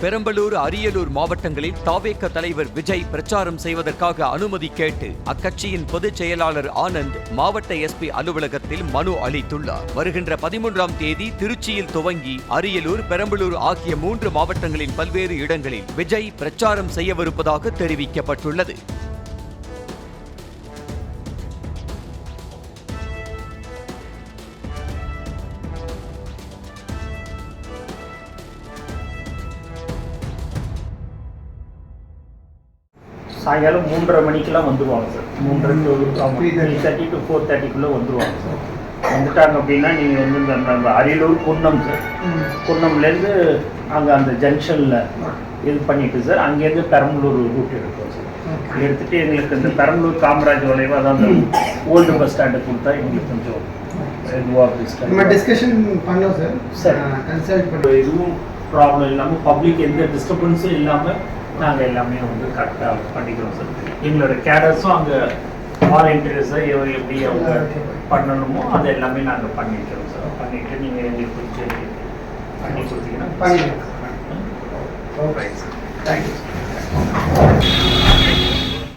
பெரம்பலூர், அரியலூர் மாவட்டங்களில் தாவேக தலைவர் விஜய் பிரச்சாரம் செய்வதற்காக அனுமதி கேட்டு அக்கட்சியின் பொதுச் செயலாளர் ஆனந்த் மாவட்ட எஸ்பி அலுவலகத்தில் மனு அளித்துள்ளார். வருகின்ற 13ஆம் தேதி திருச்சியில் துவங்கி அரியலூர், பெரம்பலூர் ஆகிய 3 மாவட்டங்களின் பல்வேறு இடங்களில் விஜய் பிரச்சாரம் செய்யவிருப்பதாக தெரிவிக்கப்பட்டுள்ளது. சாயங்காலம் 3:30 மணிக்கெல்லாம் வந்துடுவாங்க சார். 3:30 to 4:30 வந்துடுவாங்க சார். வந்துட்டாங்க அப்படின்னா நீங்கள் வந்து இந்த அரியலூர் குன்னம் சார், குன்னம்லேருந்து அங்கே அந்த ஜங்ஷனில் இது பண்ணிவிட்டு சார் அங்கேருந்து பெரம்பலூர் ரூட் எடுப்போம் சார். எடுத்துகிட்டு எங்களுக்கு இந்த பெரம்பலூர் காமராஜ் வளைவு அதான் அந்த ஓல்டு பஸ் ஸ்டாண்டு கொடுத்தா எங்களுக்கு கொஞ்சம் இதுவாக டிஸ்கஷன் பண்ணோம் சார். சார் கன்சல்ட் பண்ணி எதுவும் ப்ராப்ளம் இல்லாமல் பப்ளிக் எந்த டிஸ்டர்பன்ஸும் இல்லாமல் நாங்கள் எல்லாமே வந்து கரெக்டாக பண்ணிக்கிறோம் சார். எங்களோட கேடர்ஸும் அங்கே வாலண்டியர்ஸாக எப்படி அவங்க பண்ணணுமோ அது எல்லாமே நாங்கள் பண்ணிக்கிறோம் சார். பண்ணிவிட்டு நீங்கள் எங்களுக்கு பிடிச்சி பண்ணி கொடுத்தீங்கன்னா பண்ணிடுறோம். Right sir. Thank you sir.